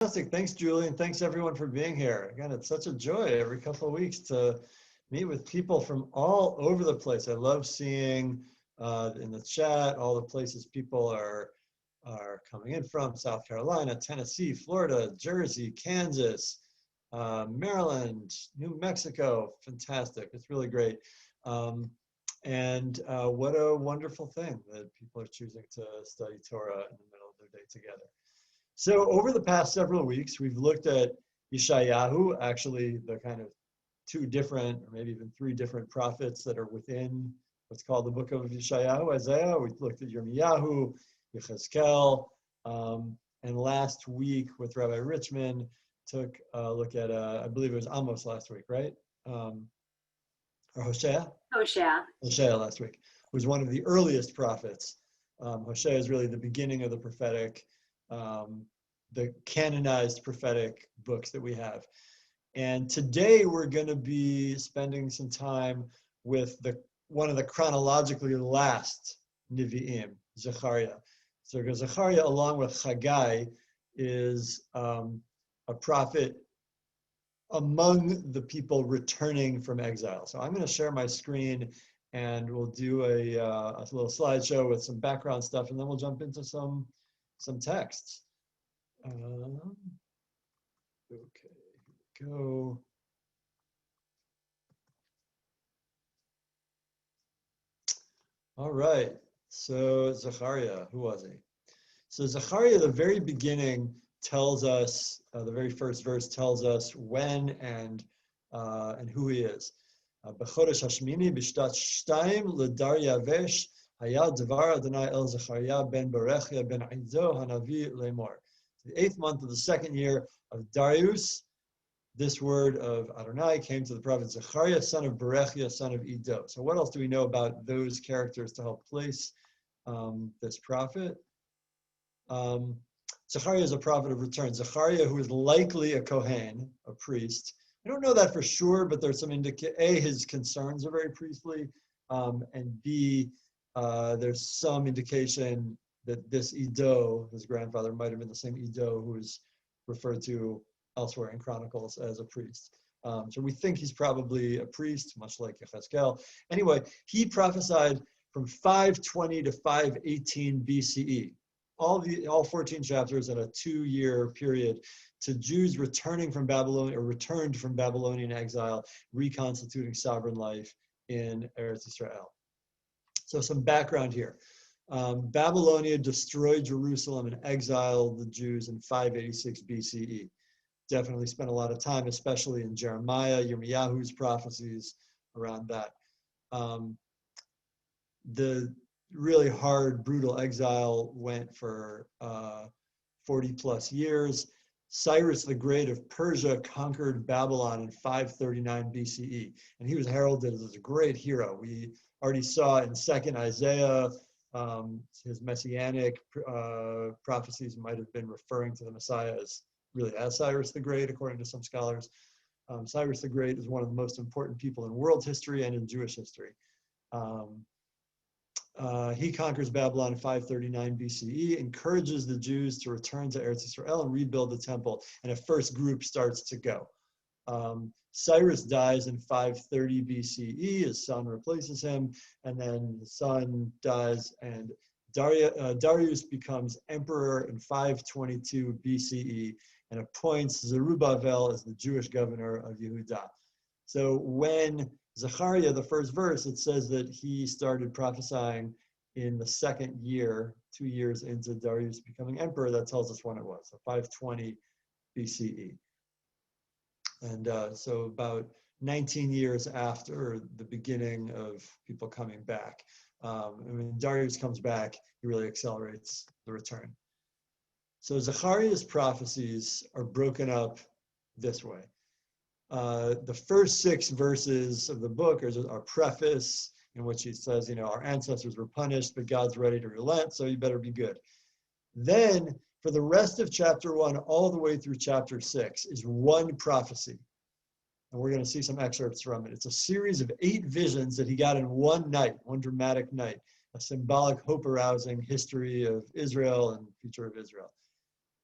Fantastic. Thanks, Julie, and thanks everyone for being here. Again, it's such a joy every couple of weeks to meet with people from all over the place. I love seeing in the chat all the places people are coming in from: South Carolina, Tennessee, Florida, Jersey, Kansas, Maryland, New Mexico. Fantastic. It's really great. And what a wonderful thing that people are choosing to study Torah in the middle of their day together. So over the past several weeks, we've looked at Yeshayahu, actually the kind of two different, or maybe even three different prophets that are within what's called the Book of Yeshayahu, Isaiah. We looked at Yirmiyahu, Yechezkel, and last week with Rabbi Richmond, took a look at, I believe it was Amos last week, right? Or Hosea? Hosea last week was one of the earliest prophets. Hosea is really the beginning of the prophetic, the canonized prophetic books that we have. And today we're going to be spending some time with one of the chronologically last Nevi'im, Zekharia. So Zekharia, along with Haggai, is a prophet among the people returning from exile. So I'm going to share my screen and we'll do a little slideshow with some background stuff, and then we'll jump into some texts. Okay, here we go. All right, so Zekharia, who was he? So Zekharia, the very beginning tells us, the very first verse tells us when and who he is. B'chodesh hashmini b'shtat shtayim l'daryavesh hayad dvar Adonai el Zekharia ben Berechia ben Ido hanavi lemor. The 8th month of the 2nd year of Darius, this word of Adonai came to the prophet Zekharia, son of Berechia, son of Ido. So what else do we know about those characters to help place this prophet? Zekharia is a prophet of return. Zekharia, who is likely a Kohen, a priest. I don't know that for sure, but there's some A, his concerns are very priestly, and B, there's some indication that this Ido, his grandfather, might have been the same Ido who is referred to elsewhere in Chronicles as a priest. So we think he's probably a priest, much like Yechezkel. Anyway, he prophesied from 520 to 518 BCE. All 14 chapters in a 2-year period to Jews returning from Babylon, or returned from Babylonian exile, reconstituting sovereign life in Eretz Israel. So some background here. Babylonia destroyed Jerusalem and exiled the Jews in 586 BCE. Definitely spent a lot of time, especially in Jeremiah, Yirmiyahu's prophecies around that. The really hard, brutal exile went for 40 plus years. Cyrus the Great of Persia conquered Babylon in 539 BCE, and he was heralded as a great hero. We already saw in 2nd Isaiah, his messianic prophecies might have been referring to the Messiah as Cyrus the Great, according to some scholars. Cyrus the Great is one of the most important people in world history and in Jewish history. He conquers Babylon in 539 BCE, encourages the Jews to return to Eretz Israel and rebuild the temple, and a first group starts to go. Cyrus dies in 530 BCE, his son replaces him, and then his son dies, and Darius becomes emperor in 522 BCE and appoints Zerubbabel as the Jewish governor of Yehudah. So when Zekharia, the first verse, it says that he started prophesying in the 2nd year, 2 years into Darius becoming emperor. That tells us when it was, so 520 BCE. And so about 19 years after the beginning of people coming back. And when Darius comes back, he really accelerates the return. So Zekhariah's prophecies are broken up this way. The first 6 verses of the book are preface, in which he says, our ancestors were punished, but God's ready to relent, so you better be good. Then, for the rest of chapter 1, all the way through chapter 6, is one prophecy. And we're going to see some excerpts from it. It's a series of 8 visions that he got in one night, one dramatic night, a symbolic, hope-arousing history of Israel and future of Israel.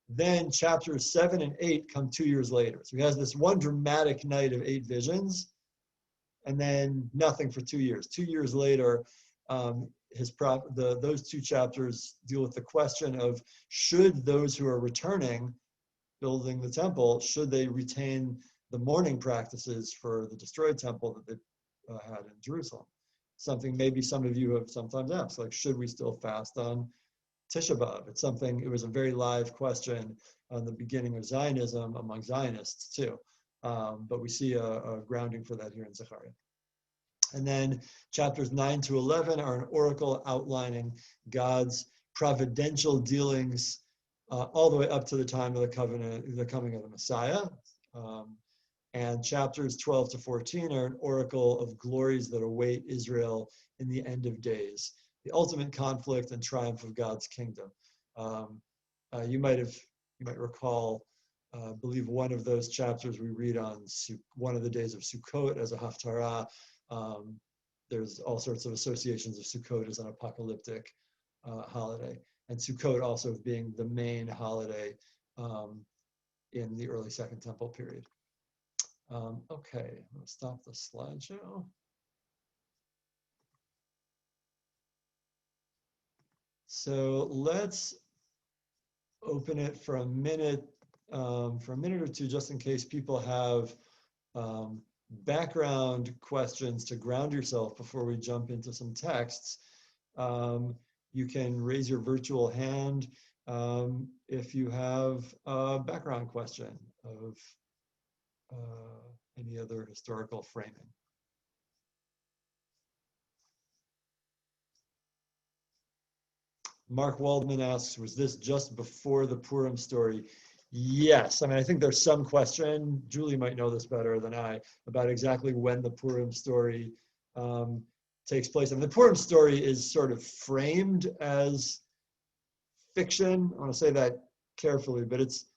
Then chapters 7 and 8 come 2 years later. So he has this one dramatic night of 8 visions, and then nothing for 2 years. 2 years later, those 2 chapters deal with the question of, should those who are returning, building the temple, should they retain the mourning practices for the destroyed temple that they had in Jerusalem? Something maybe some of you have sometimes asked, like, should we still fast on Tisha B'Av? It was a very live question on the beginning of Zionism among Zionists too. But we see a grounding for that here in Zekharia. And then chapters 9 to 11 are an oracle outlining God's providential dealings all the way up to the time of the covenant, the coming of the Messiah. And chapters 12 to 14 are an oracle of glories that await Israel in the end of days, the ultimate conflict and triumph of God's kingdom. You might recall, I believe one of those chapters we read on one of the days of Sukkot as a haftarah. There's all sorts of associations of Sukkot as an apocalyptic holiday, and Sukkot also being the main holiday in the early Second Temple period. Okay, I'm going to stop the slideshow. So let's open it for a minute or two, just in case people have background questions to ground yourself before we jump into some texts. You can raise your virtual hand if you have a background question of any other historical framing. Mark Waldman asks, was this just before the Purim story? Yes. I mean, I think there's some question, Julie might know this better than I, about exactly when the Purim story takes place. I mean, the Purim story is sort of framed as fiction. I want to say that carefully, but it's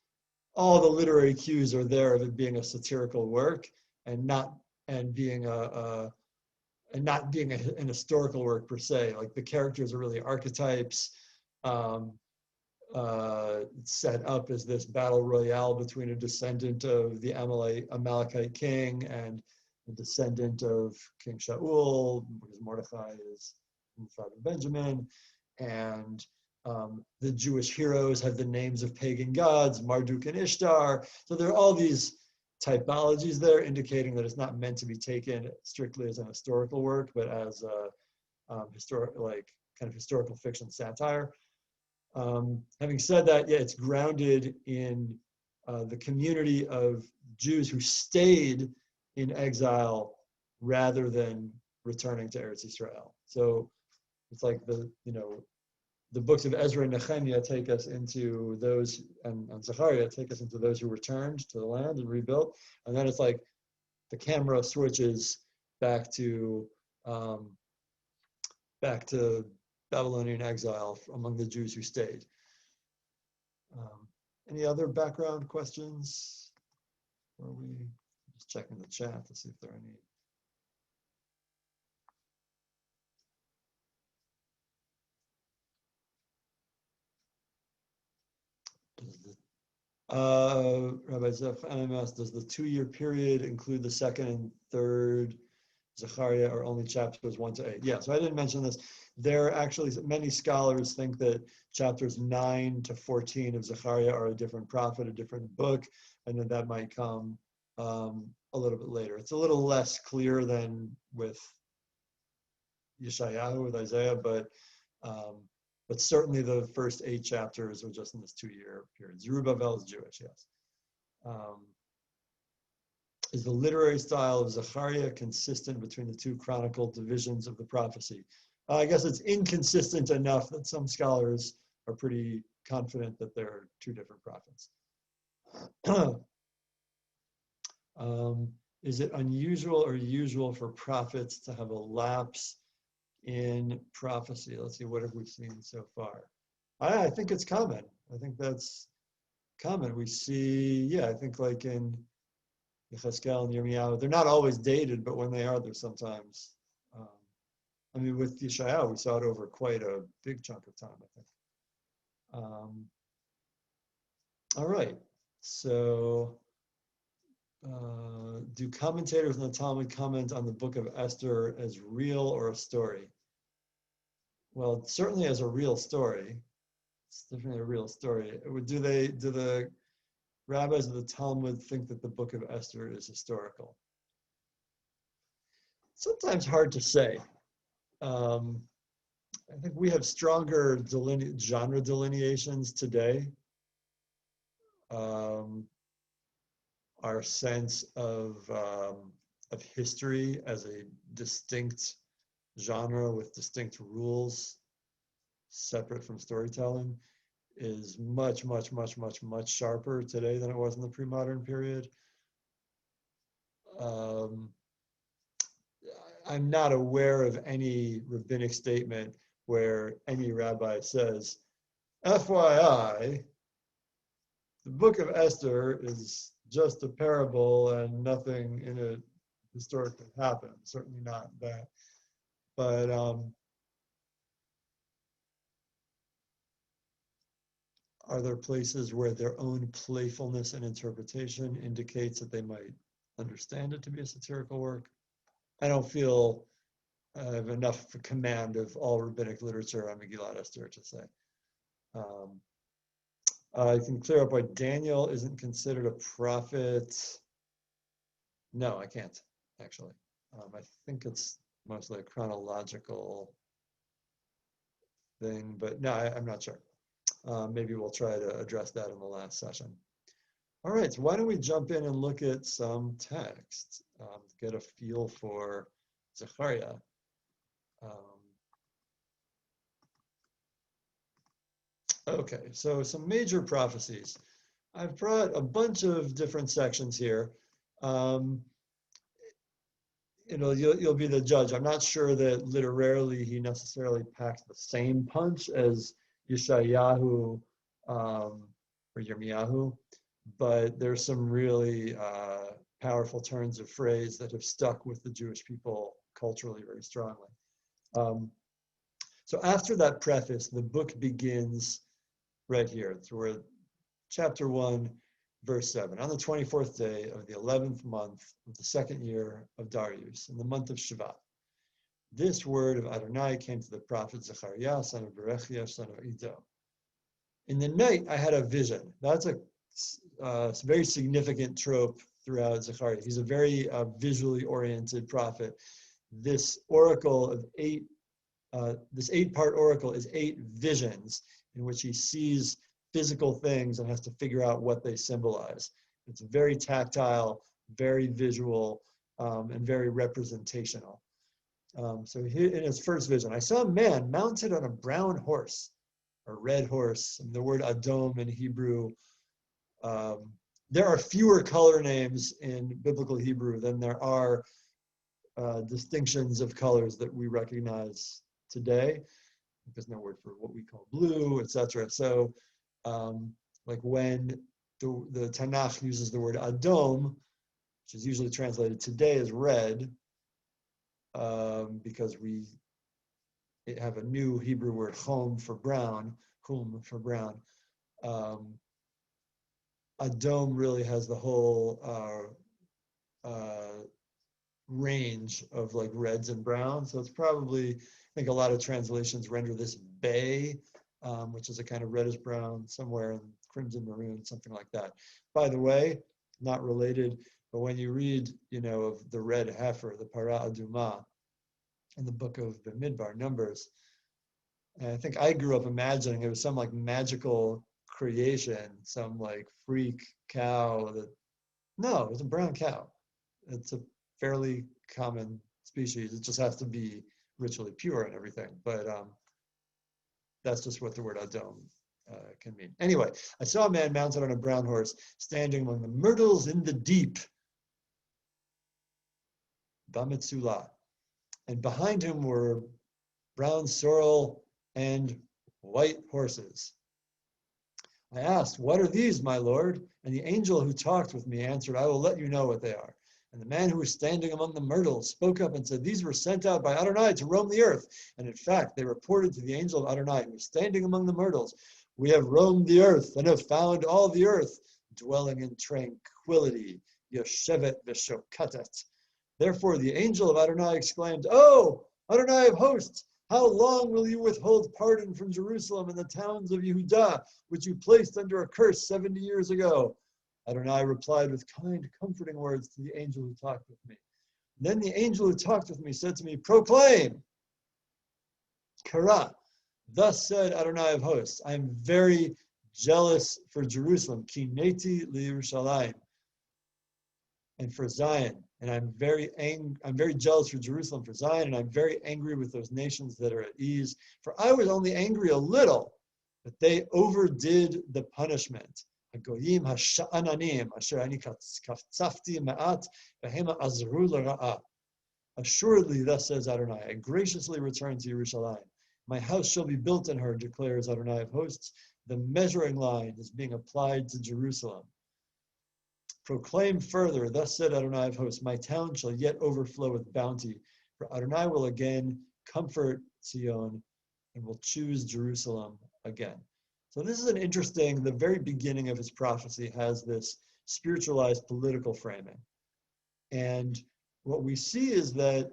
all the literary cues are there of it being a satirical work and not being an historical work per se. Like the characters are really archetypes. Set up as this battle royale between a descendant of the Amalekite king and a descendant of King Shaul, because Mordechai is from the tribe of Benjamin, and the Jewish heroes have the names of pagan gods, Marduk and Ishtar. So there are all these typologies there indicating that it's not meant to be taken strictly as an historical work, but as a historical fiction satire. Having said that, yeah, it's grounded in the community of Jews who stayed in exile rather than returning to Eretz Yisrael. So it's like the books of Ezra and Nehemiah take us into those, and Zekharia take us into those who returned to the land and rebuilt. And then it's like the camera switches back to Babylonian exile among the Jews who stayed. Any other background questions? Or are we just checking the chat to see if there are any? Rabbi Zecharia asks, does the 2-year period include the second and third Zekharia or only chapters 1 to 8? Yeah, so I didn't mention this. There are actually many scholars think that chapters 9 to 14 of Zekharia are a different prophet, a different book, and then that might come a little bit later. It's a little less clear than with Yeshayahu, with Isaiah, but certainly the first 8 chapters are just in this 2-year period. Zerubbabel is Jewish, yes. Is the literary style of Zekharia consistent between the 2 chronicle divisions of the prophecy? I guess it's inconsistent enough that some scholars are pretty confident that there are 2 different prophets. Is it unusual or usual for prophets to have a lapse in prophecy? Let's see, what have we seen so far? I think it's common. I think that's common. We see, yeah, I think like in Yechezkel and Yirmiyahu, they're not always dated, but when they are, they're sometimes. I mean, with Yeshayahu, we saw it over quite a big chunk of time, I think. All right. So, do commentators in the Talmud comment on the Book of Esther as real or a story? Well, certainly as a real story. It's definitely a real story. Do the rabbis of the Talmud think that the Book of Esther is historical? Sometimes hard to say. I think we have stronger genre delineations today. Our sense of history as a distinct genre with distinct rules, separate from storytelling, is much, much, much, much, much sharper today than it was in the pre-modern period. I'm not aware of any rabbinic statement where any rabbi says, FYI, the Book of Esther is just a parable and nothing in it historically happened. Certainly not that. But are there places where their own playfulness and interpretation indicates that they might understand it to be a satirical work? I don't feel I have enough command of all rabbinic literature on Megillat Esther to say. I can clear up why Daniel isn't considered a prophet. No, I can't, actually. I think it's mostly a chronological thing, but no, I'm not sure. Maybe we'll try to address that in the last session. All right, so why don't we jump in and look at some text, get a feel for Zekharia. Okay, so some major prophecies. I've brought a bunch of different sections here. You'll be the judge. I'm not sure that literarily he necessarily packs the same punch as Yeshayahu or Yirmiyahu, but there's some really powerful turns of phrase that have stuck with the Jewish people culturally very strongly. So after that preface, the book begins right here. So we're at chapter 1, verse 7. On the 24th day of the 11th month of the second year of Darius, in the month of Shvat, this word of Adonai came to the prophet Zekharia, son of Berechia, son of Iddo. In the night, I had a vision. That's a very significant trope throughout Zekharia. He's a very visually oriented prophet. This oracle of this 8-part oracle is 8 visions in which he sees physical things and has to figure out what they symbolize. It's very tactile, very visual, and very representational. So here in his first vision, I saw a man mounted on a brown horse, a red horse, and the word Adom in Hebrew. There are fewer color names in biblical Hebrew than there are distinctions of colors that we recognize today. There's no word for what we call blue, etc. So like when the Tanakh uses the word Adom, which is usually translated today as red, because we have a new Hebrew word hum for brown. Adom really has the whole range of like reds and browns. So it's probably, I think a lot of translations render this bay, which is a kind of reddish brown, somewhere in crimson maroon, something like that. By the way, not related, but when you read, of the red heifer, the para aduma, in the book of Bamidbar, Numbers, and I think I grew up imagining it was some like magical creation, some like freak cow no, it was a brown cow. It's a fairly common species. It just has to be ritually pure and everything. But that's just what the word Adom can mean. Anyway, I saw a man mounted on a brown horse standing among the myrtles in the deep, Bamitsula. And behind him were brown sorrel and white horses. I asked, "What are these, my lord?" And the angel who talked with me answered, "I will let you know what they are." And the man who was standing among the myrtles spoke up and said, "These were sent out by Adonai to roam the earth." And in fact, they reported to the angel of Adonai who was standing among the myrtles, We have roamed the earth and have found all the earth dwelling in tranquility. Yoshevet v'shokatet. Therefore the angel of Adonai exclaimed, "Oh, Adonai of hosts, how long will you withhold pardon from Jerusalem and the towns of Yehudah, which you placed under a curse 70 years ago?" Adonai replied with kind, comforting words to the angel who talked with me. Then the angel who talked with me said to me, "Proclaim, Kara, thus said Adonai of hosts, I am very jealous for Jerusalem, Kineti liYerushalayim, and for Zion, and I'm very jealous for Jerusalem, for Zion, and I'm very angry with those nations that are at ease. For I was only angry a little, but they overdid the punishment. Hagoyim hasha'ananim asher ani kaftzafti ma'at v'hema azru l'ra'ah. Assuredly, thus says Adonai, I graciously return to Yerushalayim. My house shall be built in her, declares Adonai of hosts. The measuring line is being applied to Jerusalem. Proclaim further, thus said Adonai of hosts, my town shall yet overflow with bounty, for Adonai will again comfort Zion and will choose Jerusalem again. So this is an interesting, the very beginning of his prophecy has this spiritualized political framing. And what we see is that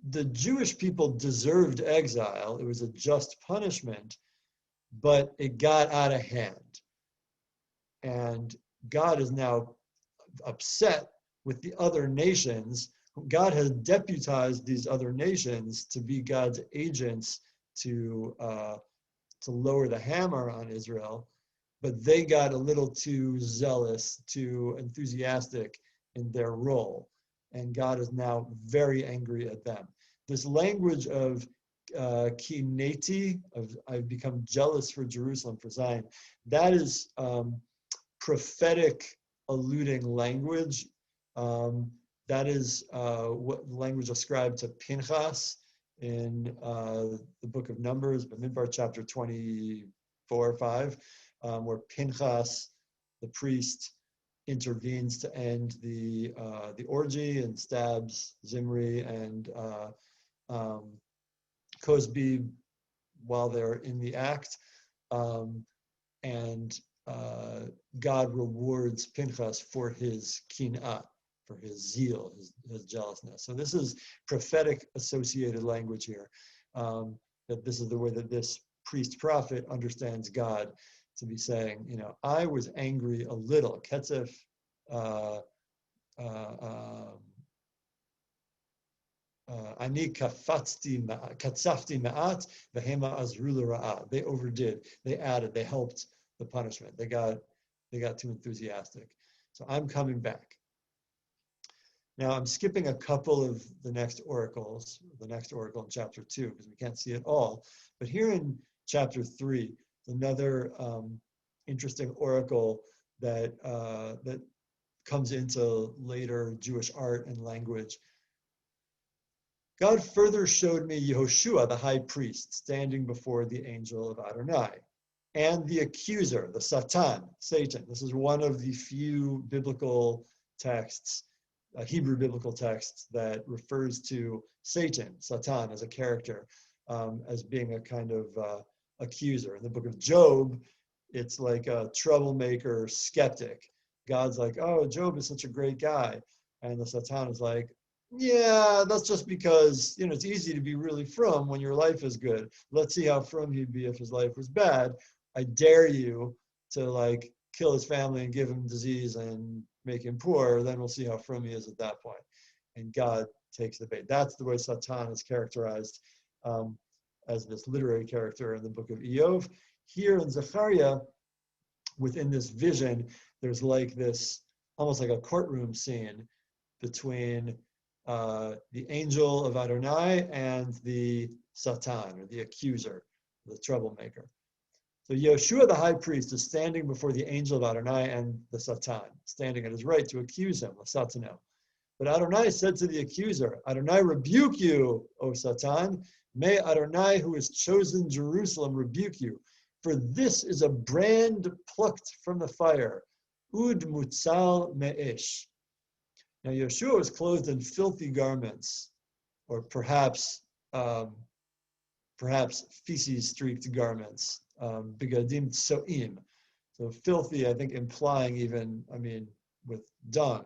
the Jewish people deserved exile. It was a just punishment, but it got out of hand. And God is now upset with the other nations. God has deputized these other nations to be God's agents to lower the hammer on Israel, but they got a little too zealous, too enthusiastic in their role. And God is now very angry at them. This language of kineti, of I've become jealous for Jerusalem, for Zion, that is prophetic alluding language. That is what language ascribed to Pinchas in the book of Numbers, Bamidbar chapter 24 or 5, where Pinchas, the priest, intervenes to end the orgy and stabs Zimri and Cosby while they're in the act. And God rewards Pinchas for his kin'ah, for his zeal, his jealousness. So this is prophetic associated language here, that this is the way that this priest prophet understands God to be saying, you know, I was angry a little. Ketzef, ani katzafti ma'at v'hema azru l'ra'ah. They overdid, they added, they helped the punishment. They got too enthusiastic. So I'm coming back. Now I'm skipping a couple of the next oracles, the next oracle in chapter 2, because we can't see it all. But here in chapter 3, another interesting oracle that that comes into later Jewish art and language. God further showed me Yehoshua, the high priest, standing before the angel of Adonai, and the accuser, the Satan, Satan. This is one of the few biblical texts, Hebrew biblical texts, that refers to Satan, Satan, as a character, as being a kind of accuser. In the book of Job, it's like a troublemaker skeptic. God's like, oh, Job is such a great guy. And the Satan is like, yeah, that's just because, you know, it's easy to be really frum when your life is good. Let's see how frum he'd be if his life was bad. I dare you to like kill his family and give him disease and make him poor. Then we'll see how frum he is at that point. And God takes the bait. That's the way Satan is characterized as this literary character in the book of Iyov. Here in Zekharia, within this vision, there's like this, almost like a courtroom scene between the angel of Adonai and the Satan, or the accuser, the troublemaker. So Yehoshua the high priest is standing before the angel of Adonai and the Satan, standing at his right to accuse him, Satano. But Adonai said to the accuser, Adonai rebuke you, O Satan. May Adonai, who has chosen Jerusalem, rebuke you. For this is a brand plucked from the fire, ud mutzal me'ish. Now Yehoshua was clothed in filthy garments, or perhaps feces-streaked garments. bigadim tsoim. So filthy, I think, implying even, with dung,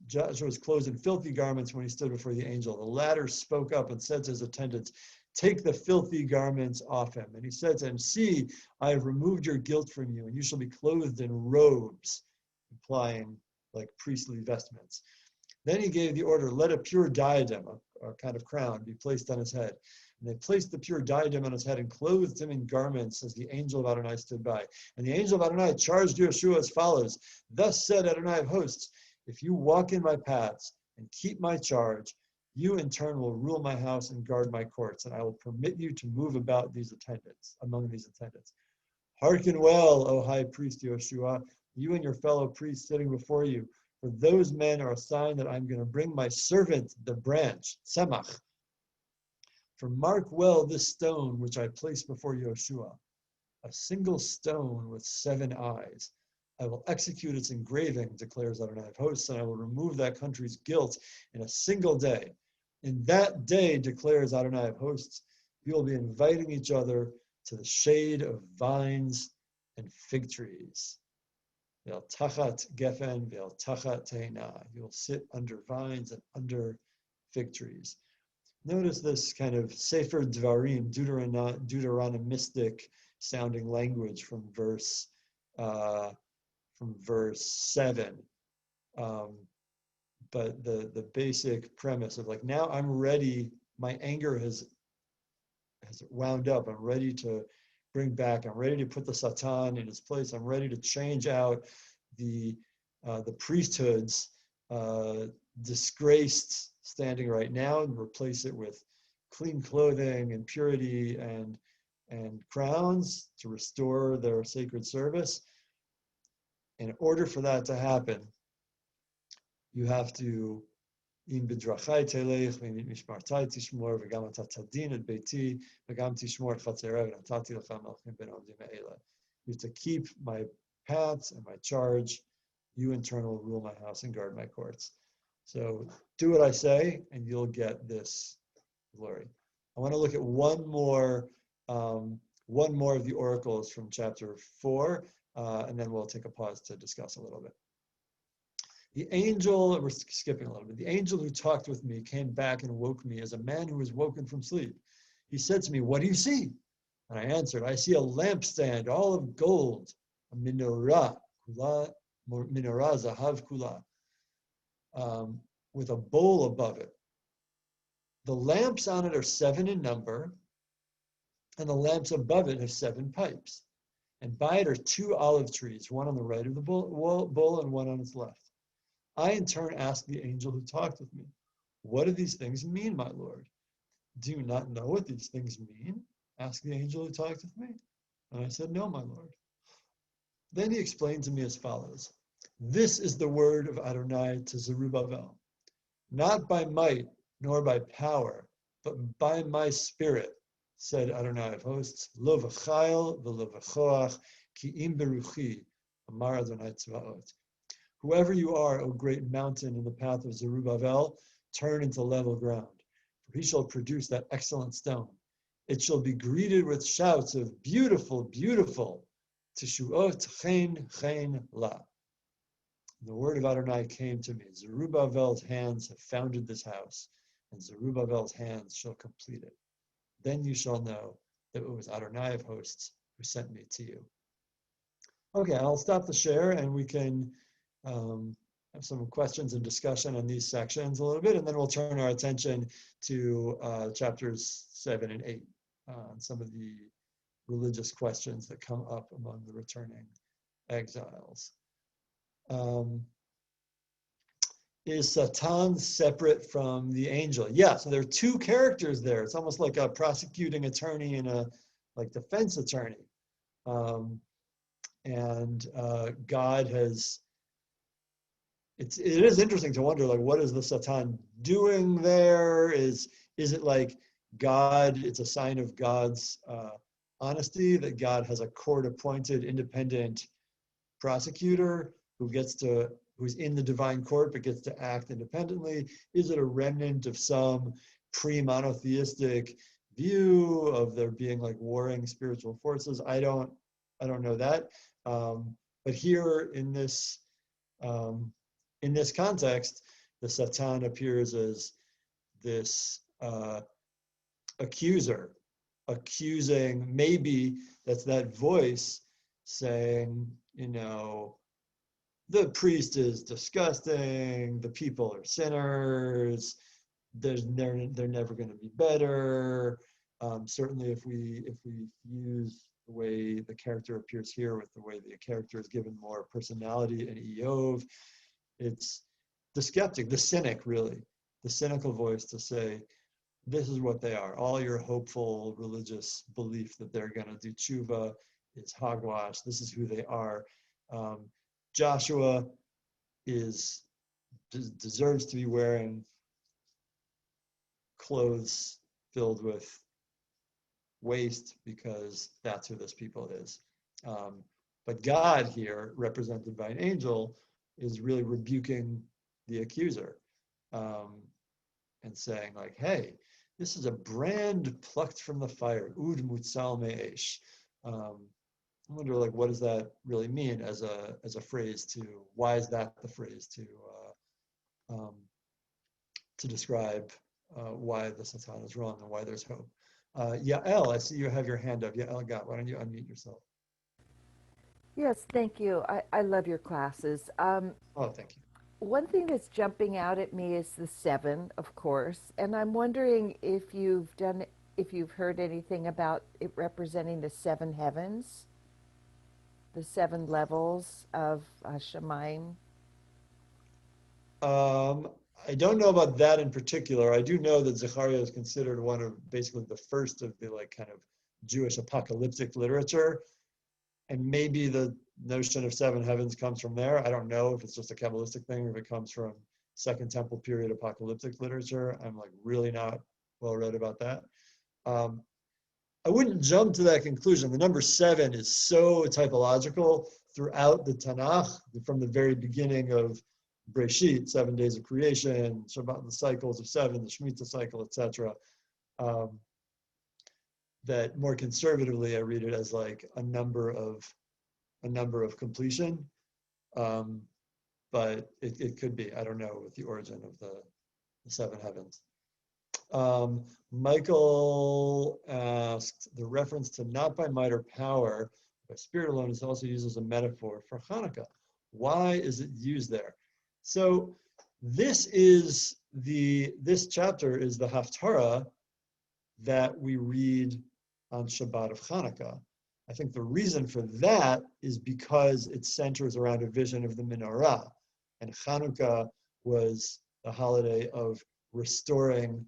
Joshua was clothed in filthy garments when he stood before the angel. The latter spoke up and said to his attendants, "Take the filthy garments off him." And he said to him, "See, I have removed your guilt from you, and you shall be clothed in robes," implying like priestly vestments. Then he gave the order, "Let a pure diadem, a kind of crown, be placed on his head." And they placed the pure diadem on his head and clothed him in garments as the angel of Adonai stood by. And the angel of Adonai charged Yeshua as follows: "Thus said Adonai of hosts, if you walk in my paths and keep my charge, you in turn will rule my house and guard my courts, and I will permit you to move about among these attendants. Hearken well, O high priest Yeshua, you and your fellow priests sitting before you, for those men are a sign that I'm going to bring my servant, the branch, Tzemach. For mark well this stone which I place before Yeshua, a single stone with 7 eyes. I will execute its engraving, declares Adonai of hosts, and I will remove that country's guilt in a single day. In that day, declares Adonai of hosts, you will be inviting each other to the shade of vines and fig trees. Ve'al tachat gefen, ve'al tachat teina. You will sit under vines and under fig trees. Notice this kind of Sefer Dvarim, Deuteronomistic sounding language from verse 7. But the basic premise of like, now I'm ready, my anger has wound up, I'm ready to bring back, I'm ready to put the Satan in his place, I'm ready to change out the priesthoods disgraced standing right now and replace it with clean clothing and purity and crowns to restore their sacred service. In order for that to happen, you have to im bedrachai telech v'mishmartai tishmor v'gam ata tadin et beiti v'gam tishmor et chatzerei v'natati lecha melchim ben omdim me'ela. You have to keep my paths and my charge. You in turn will rule my house and guard my courts. So do what I say, and you'll get this glory. I want to look at one more of the oracles from chapter 4, and then we'll take a pause to discuss a little bit. The angel, we're skipping a little bit. The angel who talked with me came back and woke me as a man who was woken from sleep. He said to me, "What do you see?" And I answered, "I see a lampstand, all of gold, a menorah, menorah zahav kula, with a bowl above it. The lamps on it are 7 in number, and the lamps above it have 7 pipes. And by it are 2 olive trees, one on the right of the bowl and one on its left." I in turn asked the angel who talked with me, "What do these things mean, my Lord?" "Do you not know what these things mean?" asked the angel who talked with me. And I said, "No, my Lord." Then he explained to me as follows: "This is the word of Adonai to Zerubbabel. Not by might nor by power, but by my spirit, said Adonai of hosts, lo v'chayil v'lo v'choach, ki im beruchi, amar Adonai tzvaot. Whoever you are, O great mountain in the path of Zerubbabel, turn into level ground, for he shall produce that excellent stone. It shall be greeted with shouts of beautiful, beautiful, teshuot chen chen la." The word of Adonai came to me: Zerubbabel's hands have founded this house, and Zerubbabel's hands shall complete it. Then you shall know that it was Adonai of hosts who sent me to you. Okay, I'll stop the share, and we can have some questions and discussion on these sections a little bit, and then we'll turn our attention to chapters 7 and 8, and some of the religious questions that come up among the returning exiles. Is Satan separate from the angel? Yeah, so there are 2 characters there. It's almost like a prosecuting attorney and a defense attorney. God has, it is interesting to wonder, like, what is the Satan doing there? Is it like God, it's a sign of God's honesty, that God has a court-appointed independent prosecutor who's in the divine court but gets to act independently? Is it a remnant of some pre-monotheistic view of there being like warring spiritual forces. I don't know that. But here in this context, the Satan appears as this accuser, accusing, maybe that's that voice saying, the priest is disgusting, the people are sinners, they're never going to be better. Certainly if we use the way the character appears here with the way the character is given more personality in Eov, it's the skeptic, the cynic really, the cynical voice to say, this is what they are. All your hopeful religious belief that they're going to do tshuva is hogwash. This is who they are. Joshua deserves to be wearing clothes filled with waste because that's who this people is. But God here, represented by an angel, is really rebuking the accuser and saying like, hey, this is a brand plucked from the fire. Ud mutzal me'esh. I wonder, like, what does that really mean as a phrase to? Why is that the phrase to describe why the Satan is wrong and why there's hope? Yael, I see you have your hand up. Yael, why don't you unmute yourself? Yes, thank you. I love your classes. Oh, thank you. One thing that's jumping out at me is the seven, of course, and I'm wondering if you've heard anything about it representing the seven heavens, the seven levels of Shemaim. I don't know about that in particular. I do know that Zekharia is considered one of basically the first of the like kind of Jewish apocalyptic literature. And maybe the notion of seven heavens comes from there. I don't know if it's just a Kabbalistic thing or if it comes from Second Temple period apocalyptic literature. I'm like really not well read about that. I wouldn't jump to that conclusion. The number seven is so typological throughout the Tanakh, from the very beginning of Breshit, 7 days of creation, Shabbat, the cycles of seven, the Shemitah cycle, etc. That more conservatively, I read it as like a number of completion, but it could be. I don't know what the origin of the seven heavens. Michael asked, the reference to not by might or power, by spirit alone is also used as a metaphor for Hanukkah. Why is it used there? So this chapter is the Haftarah that we read on Shabbat of Hanukkah. I think the reason for that is because it centers around a vision of the menorah. And Hanukkah was the holiday of restoring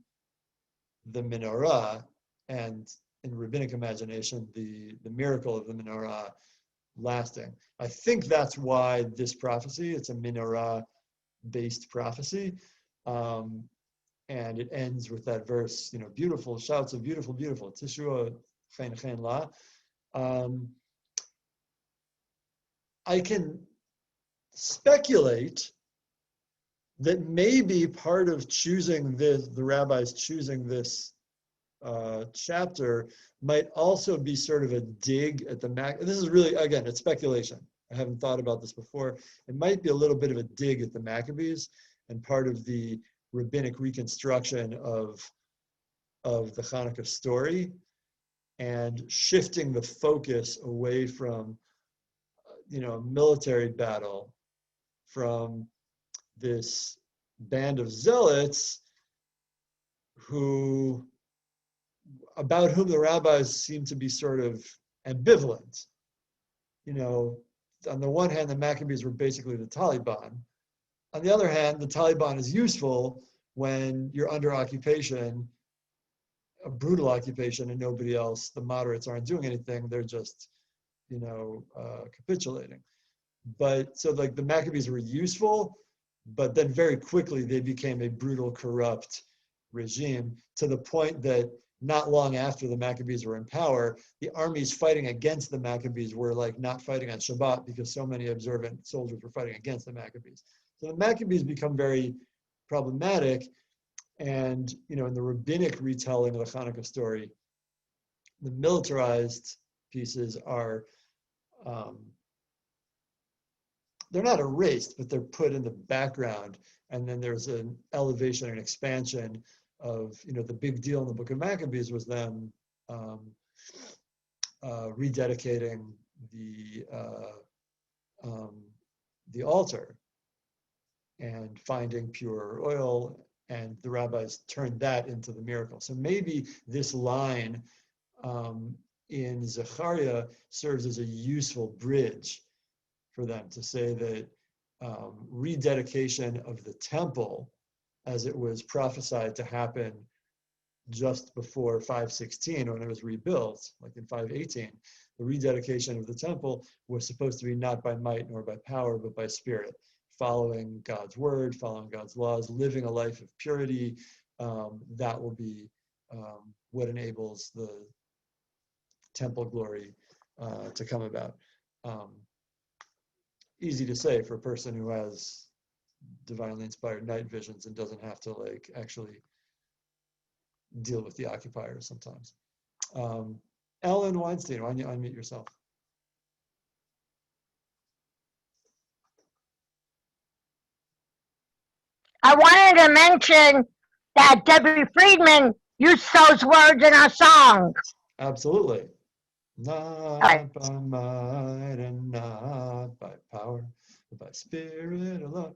the menorah, and in rabbinic imagination, the miracle of the menorah lasting. I think that's why this prophecy, it's a menorah-based prophecy. And it ends with that verse, beautiful, shouts of beautiful, beautiful, Tishua chen chen la. I can speculate that maybe part of choosing this, the rabbis choosing this chapter, might also be sort of a dig at the This is really, again, it's speculation. I haven't thought about this before. It might be a little bit of a dig at the Maccabees and part of the rabbinic reconstruction of the Hanukkah story, and shifting the focus away from a military battle, from this band of zealots about whom the rabbis seem to be sort of ambivalent. On the one hand, the Maccabees were basically the Taliban. On the other hand, the Taliban is useful when you're under occupation, a brutal occupation, and nobody else, the moderates aren't doing anything. They're just, capitulating. But so like the Maccabees were useful, but then very quickly they became a brutal, corrupt regime, to the point that not long after the Maccabees were in power, the armies fighting against the Maccabees were like not fighting on Shabbat because so many observant soldiers were fighting against the Maccabees. So the Maccabees become very problematic. And, in the rabbinic retelling of the Hanukkah story, the militarized pieces are, um, they're not erased, but they're put in the background. And then there's an elevation and expansion of, the big deal in the Book of Maccabees was them rededicating the altar and finding pure oil, and the rabbis turned that into the miracle. So maybe this line in Zekharia serves as a useful bridge for them to say that rededication of the temple, as it was prophesied to happen just before 516 when it was rebuilt, like in 518, the rededication of the temple was supposed to be not by might nor by power, but by spirit, following God's word, following God's laws, living a life of purity. That will be what enables the temple glory to come about. Easy to say for a person who has divinely inspired night visions and doesn't have to actually deal with the occupiers sometimes. Ellen Weinstein, why don't you unmute yourself? I wanted to mention that Debbie Friedman used those words in our song. Absolutely. Not Right. by might and not by power, but by spirit alone.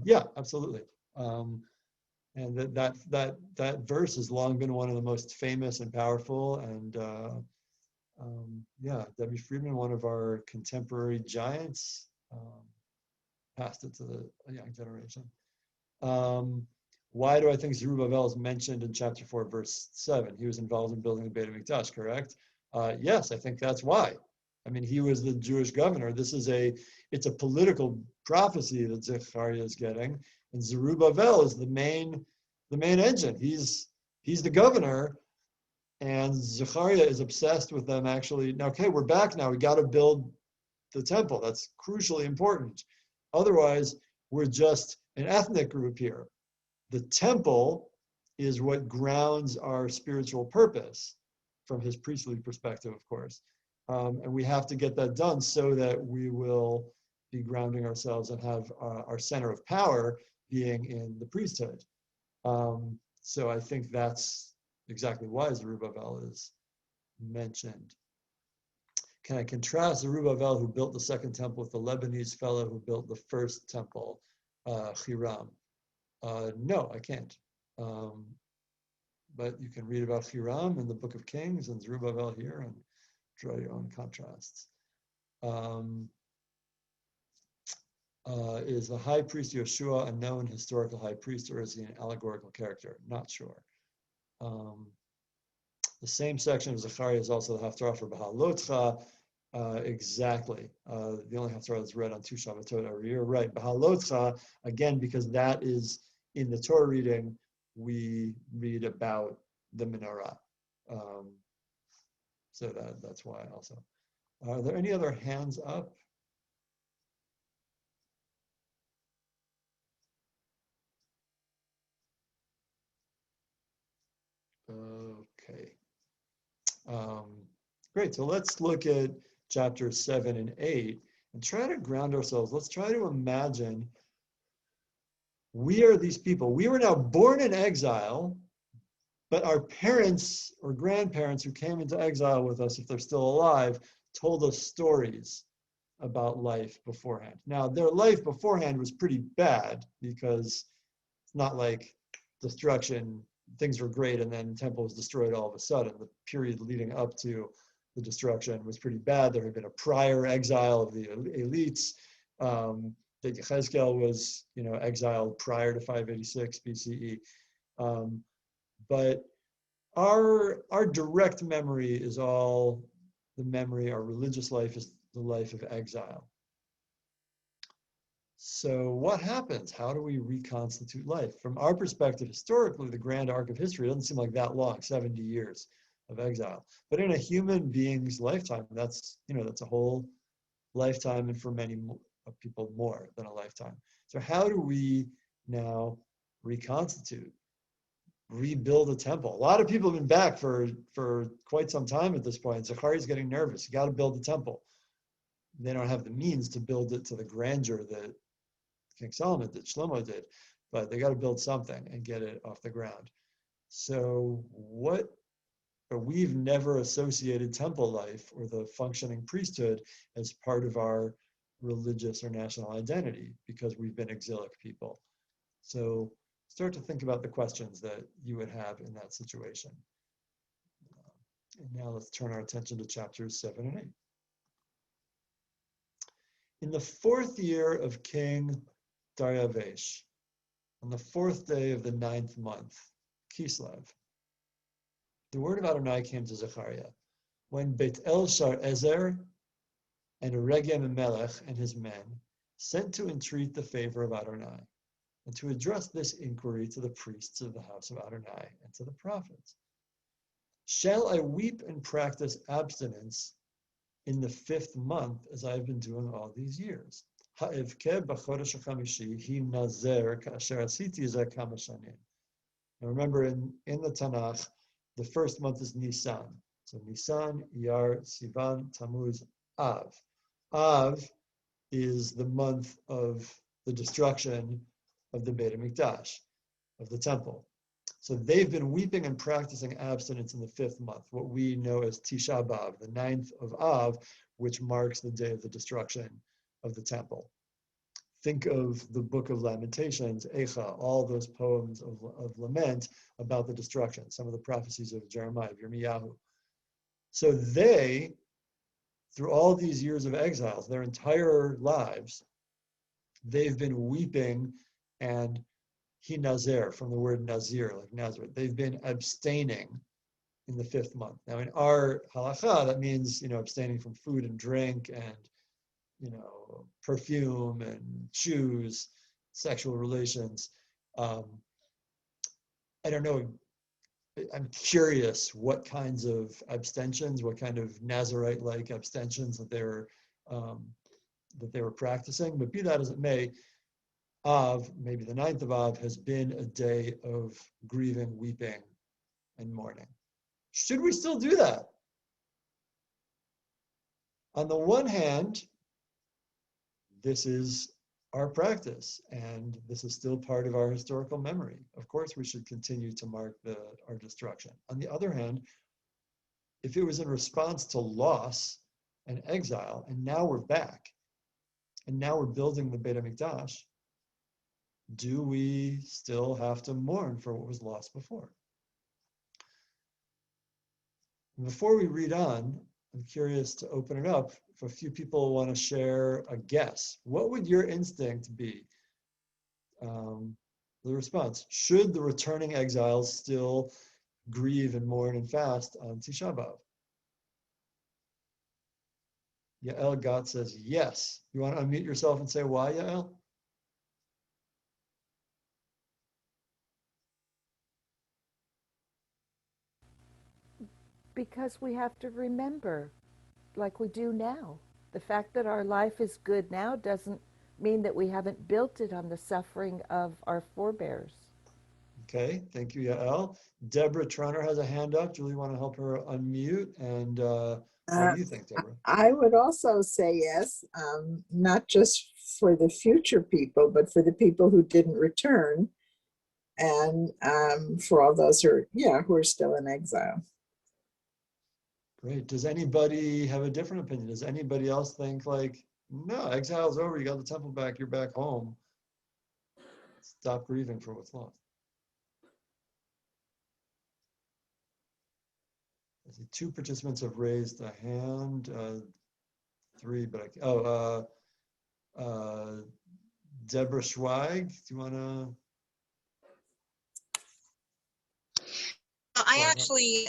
Yeah, absolutely. And that verse has long been one of the most famous and powerful. And yeah, Debbie Friedman, one of our contemporary giants, passed it to the young generation. Why do I think Zerubbabel is mentioned in chapter 4, verse 7? He was involved in building the Beit HaMikdash, correct? Yes, I think that's why. I mean, he was the Jewish governor. It's a political prophecy that Zekharia is getting, and Zerubbabel is the main engine. He's the governor, and Zekharia is obsessed with them actually. Now, okay, we're back now. We got to build the temple. That's crucially important. Otherwise, we're just an ethnic group here. The temple is what grounds our spiritual purpose from his priestly perspective, of course. And we have to get that done so that we will be grounding ourselves and have our center of power being in the priesthood. So I think that's exactly why Zerubbabel is mentioned. Can I contrast Zerubbabel, who built the second temple, with the Lebanese fellow who built the first temple, Hiram? No, I can't. But you can read about Hiram in the Book of Kings and Zerubbabel here and draw your own contrasts. Is the high priest Yeshua a known historical high priest, or is he an allegorical character? Not sure. The same section of Zekharia is also the Haftarah for Bahalotcha. Exactly. The only Haftarah that's read on two Shabbatot every year. Right. Bahalotcha, again, because that is in the Torah reading, we read about the menorah. So that's why also. Are there any other hands up? Okay. Great. So let's look at chapters 7 and 8 and try to ground ourselves. Let's try to imagine we are these people. We were now born in exile, but our parents or grandparents who came into exile with us, if they're still alive, told us stories about life beforehand. Now, their life beforehand was pretty bad because it's not like destruction, things were great and then the temple was destroyed all of a sudden. The period leading up to the destruction was pretty bad. There had been a prior exile of the elites. That Yechezkel was, exiled prior to 586 BCE. But our direct memory is all the memory. Our religious life is the life of exile. So what happens? How do we reconstitute life? From our perspective, historically, the grand arc of history doesn't seem like that long, 70 years of exile. But in a human being's lifetime, that's a whole lifetime, and for many people more than a lifetime. So how do we now reconstitute, rebuild a temple. A lot of people have been back for quite some time at this point. Zekharia is getting nervous. You got to build a temple. They don't have the means to build it to the grandeur that King Solomon did, Shlomo did, but they got to build something and get it off the ground. So we've never associated temple life or the functioning priesthood as part of our religious or national identity because we've been exilic people. So start to think about the questions that you would have in that situation. And now let's turn our attention to chapters 7 and 8. In the 4th year of King Dariavesh, on the 4th day of the 9th month, Kislev, the word of Adonai came to Zekharia. When Beit El Shar Ezer and Regem Melech and his men sent to entreat the favor of Adonai, and to address this inquiry to the priests of the house of Adonai and to the prophets. Shall I weep and practice abstinence in the 5th month as I have been doing all these years? Ha'evkeh b'chodesh ha'chamishi hi nazer ka'asher asiti zeh kama shanim. Now remember, in the Tanakh, the 1st month is Nisan. So Nisan, Iyar, Sivan, Tammuz, Av. Av is the month of the destruction of the Beit HaMikdash, of the temple. So they've been weeping and practicing abstinence in the 5th month, what we know as Tisha B'Av, the 9th of Av, which marks the day of the destruction of the temple. Think of the Book of Lamentations, Eicha, all those poems of lament about the destruction, some of the prophecies of Jeremiah, of Yirmiyahu. So they, through all these years of exiles, their entire lives, they've been weeping and nazer, from the word nazir, like Nazareth. They've been abstaining in the 5th month. Now in our halakha, that means, abstaining from food and drink and, perfume and shoes, sexual relations. I don't know. I'm curious what kinds of abstentions, what kind of Nazarite-like abstentions that they were practicing. But be that as it may, Av, maybe the 9th of Av, has been a day of grieving, weeping, and mourning. Should we still do that? On the one hand, this is our practice, and this is still part of our historical memory. Of course, we should continue to mark our destruction. On the other hand, if it was in response to loss and exile, and now we're back, and now we're building the Beit HaMikdash, do we still have to mourn for what was lost before? Before we read on, I'm curious to open it up if a few people want to share a guess. What would your instinct be? The response: should the returning exiles still grieve and mourn and fast on Tisha B'Av? Yael Gott says yes. You want to unmute yourself and say why, Yael? Because we have to remember, like we do now. The fact that our life is good now doesn't mean that we haven't built it on the suffering of our forebears. Okay, thank you, Yael. Deborah Troner has a hand up. Julie, you want to help her unmute? And what do you think, Deborah? I would also say yes, not just for the future people, but for the people who didn't return, and for all those who are still in exile. Great. Does anybody have a different opinion? Does anybody else think no, exile's over, you got the temple back, you're back home. Stop grieving for what's lost. I see 2 participants have raised a hand, 3, but Deborah Schweig, do you want to? I actually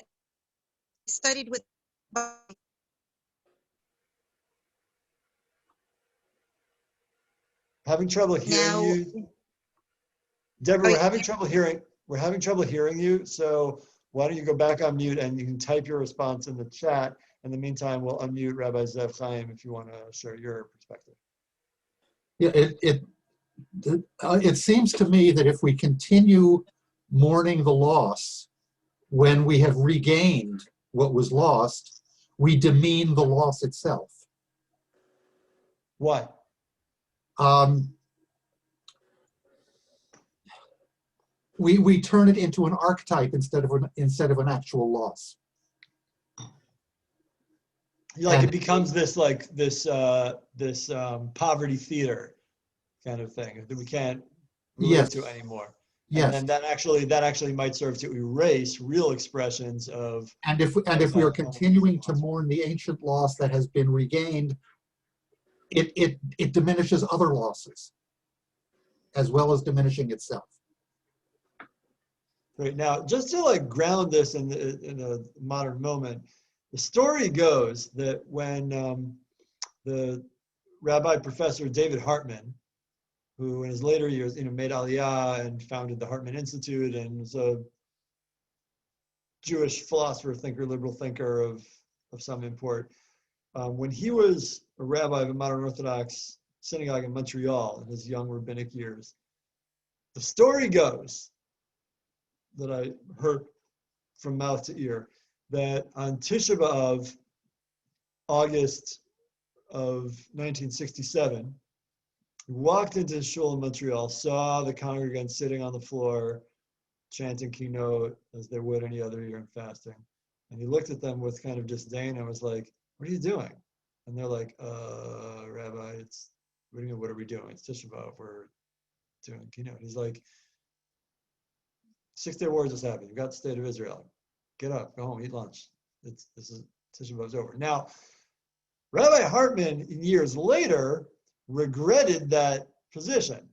studied with. Having trouble hearing you, Deborah. We're having trouble hearing you. So why don't you go back on mute and you can type your response in the chat. In the meantime, we'll unmute Rabbi Zev Chaim if you want to share your perspective. Yeah, It seems to me that if we continue mourning the loss when we have regained what was lost, we demean the loss itself. Why? We turn it into an archetype instead of an actual loss. Like And it becomes this poverty theater kind of thing that we can't relate yes, to anymore. yes. And then that actually might serve to erase real expressions of. And if we are continuing to mourn the ancient loss that has been regained, it diminishes other losses as well as diminishing itself. Right now, just to like ground this in a modern moment, the story goes that when the Rabbi Professor David Hartman, who in his later years, made Aliyah and founded the Hartman Institute and was a Jewish philosopher, thinker, liberal thinker of some import. When he was a rabbi of a modern Orthodox synagogue in Montreal in his young rabbinic years, the story goes that I heard from mouth to ear that on Tisha B'Av, August of 1967, he walked into his shul in Montreal, saw the congregants sitting on the floor, chanting keynote as they would any other year in fasting. And he looked at them with kind of disdain and was like, "What are you doing?" And they're like, Rabbi, what do you mean, what are we doing? It's Tisha B'Av, we're doing keynote. He's like, 6-Day War just happened. You've got the state of Israel. Get up, go home, eat lunch. Tisha B'Av's over. Now, Rabbi Hartman, years later, regretted that position.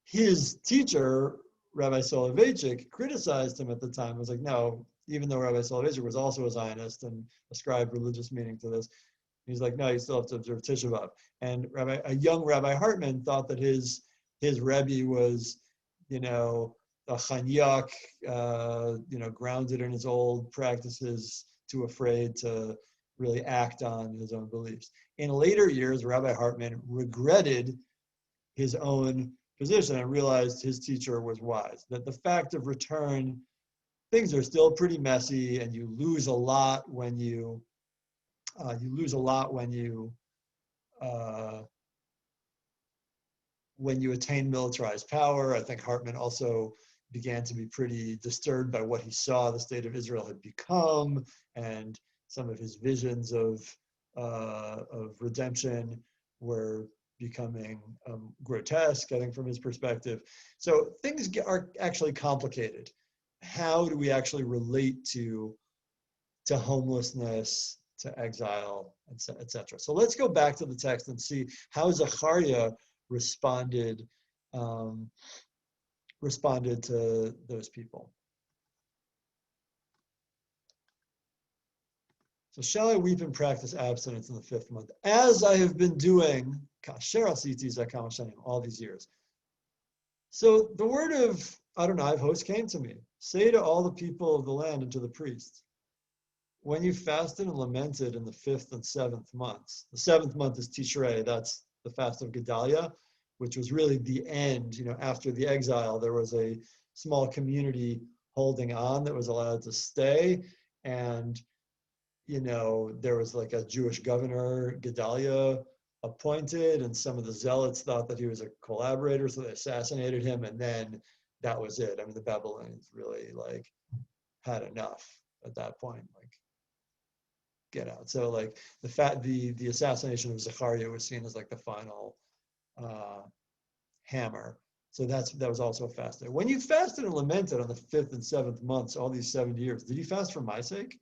His teacher, Rabbi Soloveitchik, criticized him at the time. Was like, no, even though Rabbi Soloveitchik was also a Zionist and ascribed religious meaning to this, he's like, no, you still have to observe Tisha B'Av. And a young Rabbi Hartman thought that his Rebbe was, a chanyak, grounded in his old practices, too afraid to really act on his own beliefs. In later years, Rabbi Hartman regretted his own position and realized his teacher was wise, that the fact of return, things are still pretty messy and you lose a lot when you attain militarized power. I think Hartman also began to be pretty disturbed by what he saw the state of Israel had become, and some of his visions of redemption were becoming grotesque, I think, from his perspective. So things are actually complicated. How do we actually relate to homelessness, to exile, etc.? So let's go back to the text and see how Zekharia responded to those people. So shall I weep and practice abstinence in the 5th month, as I have been doing all these years? So the word of Adonai, host, came to me. Say to all the people of the land and to the priests, when you fasted and lamented in the 5th and 7th months, the 7th month is Tishrei, that's the fast of Gedalia, which was really the end. After the exile, there was a small community holding on that was allowed to stay. And, there was like a Jewish governor, Gedalia, appointed, and some of the zealots thought that he was a collaborator, so they assassinated him, and then that was it. I mean, the Babylonians really had enough at that point, get out. So the assassination of Zekharia was seen as the final hammer. So that was also a fast day. When you fasted and lamented on the 5th and 7th months, all these 70 years, did you fast for my sake?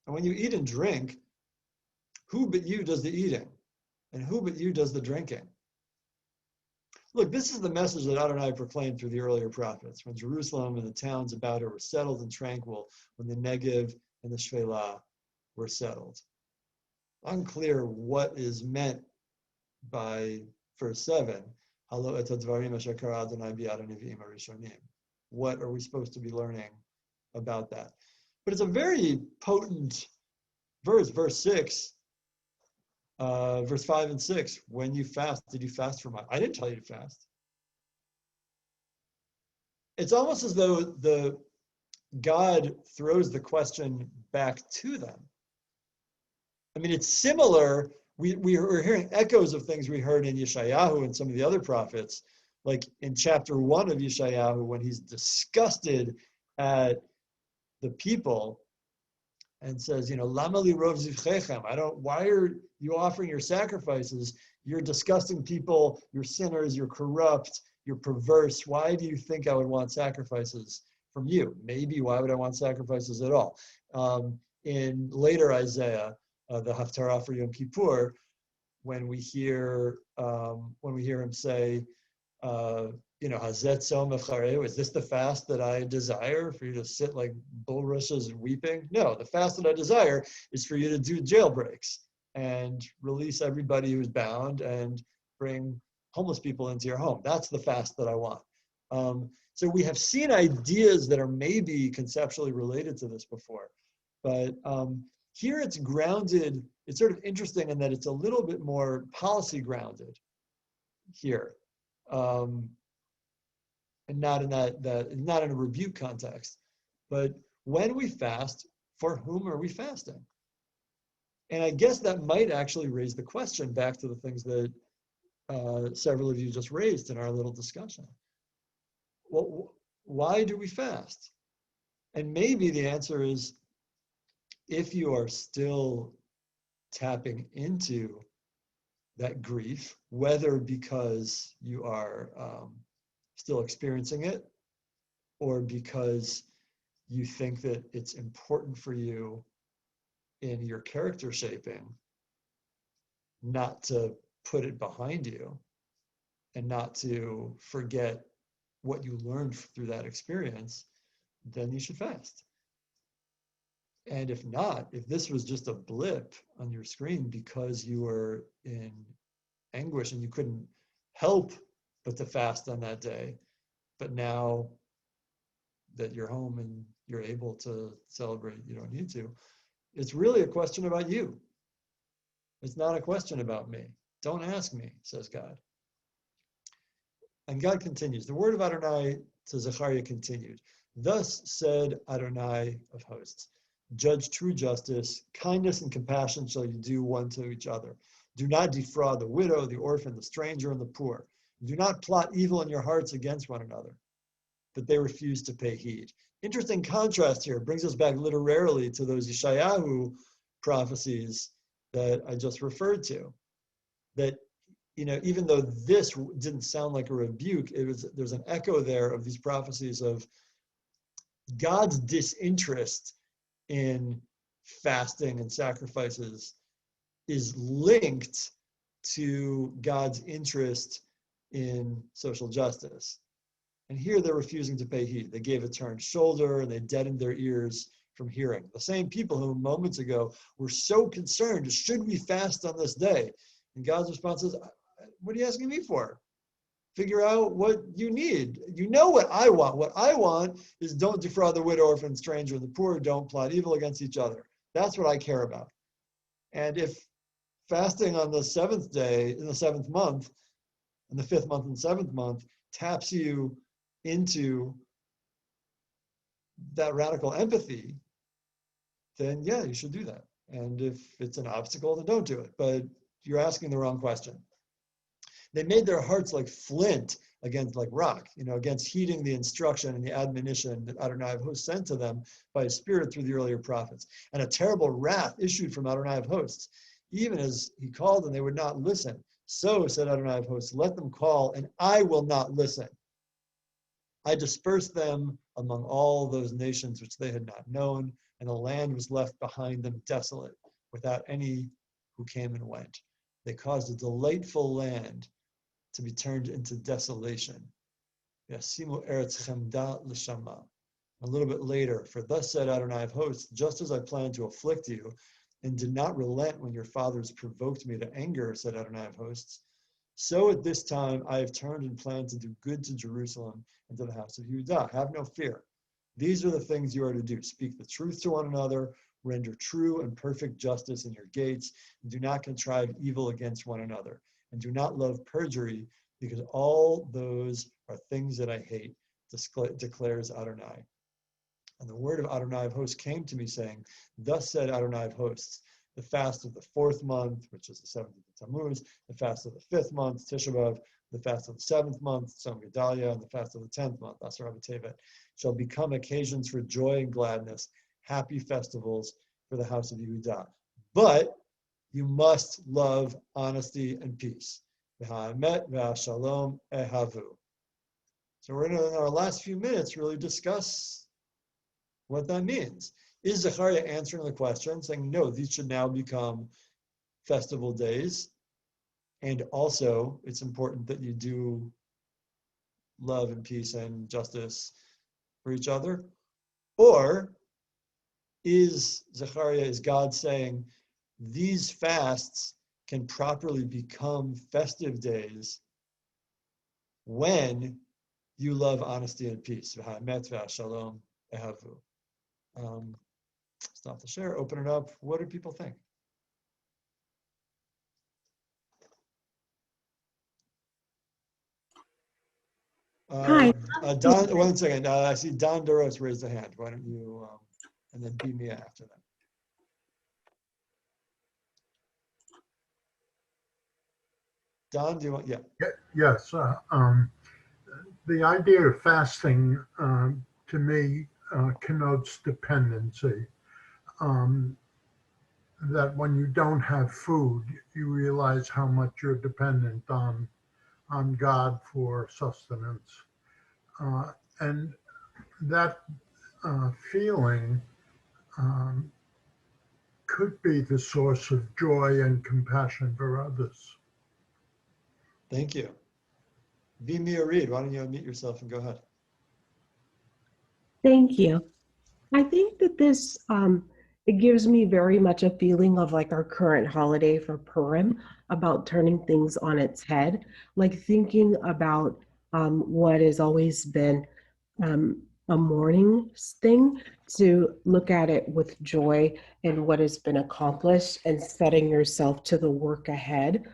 And when you eat and drink, who but you does the eating? And who but you does the drinking? Look, this is the message that Adonai proclaimed through the earlier prophets, when Jerusalem and the towns about her were settled and tranquil, when the Negev and the Shvelah were settled. Unclear what is meant by verse 7. What are we supposed to be learning about that? But it's a very potent verse, verse 6, verse 5 and 6. When you fast, did you fast for my? I didn't tell you to fast. it's almost as though the God throws the question back to them. I mean, it's similar. We're hearing echoes of things we heard in Yeshayahu and some of the other prophets, like in chapter 1 of Yeshayahu, when he's disgusted at the people and says, Lama li rov zivchechem, why are you offering your sacrifices? You're disgusting people, you're sinners, you're corrupt, you're perverse. Why do you think I would want sacrifices from you? Maybe why would I want sacrifices at all? In later Isaiah, the Haftarah for Yom Kippur, when we hear him say, Hazet Tzom Zekharia, is this the fast that I desire, for you to sit like bulrushes weeping? No, the fast that I desire is for you to do jailbreaks and release everybody who's bound and bring homeless people into your home. That's the fast that I want. So we have seen ideas that are maybe conceptually related to this before, but here it's grounded. It's sort of interesting in that it's a little bit more policy grounded here. And not in not in a rebuke context, but when we fast, for whom are we fasting? And I guess that might actually raise the question back to the things that several of you just raised in our little discussion. Well, why do we fast? And maybe the answer is, if you are still tapping into that grief, whether because you are still experiencing it, or because you think that it's important for you in your character shaping not to put it behind you and not to forget what you learned through that experience, then you should fast. And if not, if this was just a blip on your screen because you were in anguish and you couldn't help but to fast on that day, but now that you're home and you're able to celebrate, you don't need to, it's really a question about you. It's not a question about me. Don't ask me, says God. And God continues. The word of Adonai to Zekharia continued. Thus said Adonai of hosts, judge true justice, kindness and compassion shall you do one to each other. Do not defraud the widow, the orphan, the stranger, and the poor. Do not plot evil in your hearts against one another. But they refuse to pay heed. Interesting contrast here. It brings us back literarily to those Yeshayahu prophecies that I just referred to. That, even though this didn't sound like a rebuke, there's an echo there of these prophecies of God's disinterest in fasting and sacrifices is linked to God's interest in social justice. And here they're refusing to pay heed. They gave a turned shoulder and they deadened their ears from hearing. The same people who moments ago were so concerned, should we fast on this day? And God's response is, what are you asking me for? Figure out what you need. You know what I want. What I want is don't defraud the widow, orphan, stranger, and the poor. Don't plot evil against each other. That's what I care about. And if fasting on the seventh day in the seventh month, in the fifth month and seventh month, taps you into that radical empathy, then yeah, you should do that. And if it's an obstacle, then don't do it. But you're asking the wrong question. They made their hearts like flint against like rock, against heeding the instruction and the admonition that Adonai of hosts sent to them by his spirit through the earlier prophets. And a terrible wrath issued from Adonai of hosts, even as he called and they would not listen. So said Adonai of hosts, let them call and I will not listen. I dispersed them among all those nations which they had not known, and the land was left behind them desolate, without any who came and went. They caused a delightful land to be turned into desolation. Yasimu eretz chemda l'shama. A little bit later, for thus said Adonai of hosts, just as I planned to afflict you, and did not relent when your fathers provoked me to anger, said Adonai of hosts, so at this time I have turned and planned to do good to Jerusalem and to the house of Judah. Have no fear. These are the things you are to do. Speak the truth to one another, render true and perfect justice in your gates, and do not contrive evil against one another, and do not love perjury, because all those are things that I hate. declares Adonai. And the word of Adonai of hosts came to me, saying, thus said Adonai of hosts, the fast of the 4th month, which is the 7th of Tammuz, the fast of the 5th month, Tisha B'Av, the fast of the 7th month, Tzom Gedalia, and the fast of the 10th month, Asar Tevet, shall become occasions for joy and gladness, happy festivals for the house of Yehudah. But you must love honesty and peace. V'ha'emet v'ha'shalom ehavu. So we're going to, in our last few minutes, really discuss what that means. Is Zekharia answering the question, saying, no, these should now become festival days, and also it's important that you do love and peace and justice for each other? Or is Zekharia, is God saying, these fasts can properly become festive days when you love honesty and peace? V'ha'emet v'ha'shalom ehavu. Stop the share, open it up. What do people think? Hi. Don, 1 second. I see Don Doros raised a hand. Why don't you, and then beam me after that. Don, do you want, yeah. Yes. The idea of fasting, to me, connotes dependency. That when you don't have food, you realize how much you're dependent on God for sustenance. And that feeling could be the source of joy and compassion for others. Thank you. Vimia Reed, why don't you unmute yourself and go ahead? Thank you. I think that this, it gives me very much a feeling of like our current holiday for Purim, about turning things on its head, like thinking about what has always been a mourning thing, to look at it with joy and what has been accomplished and setting yourself to the work ahead.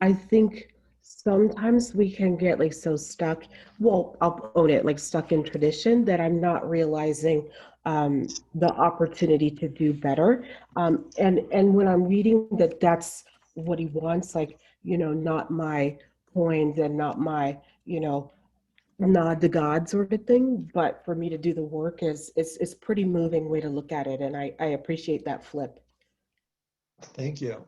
I think sometimes we can get like so stuck, well, I'll own it, like stuck in tradition, that I'm not realizing the opportunity to do better. And when I'm reading that that's what he wants, like, not my coins and not my, nod to God sort of thing, but for me to do the work is pretty moving way to look at it. And I appreciate that flip. Thank you.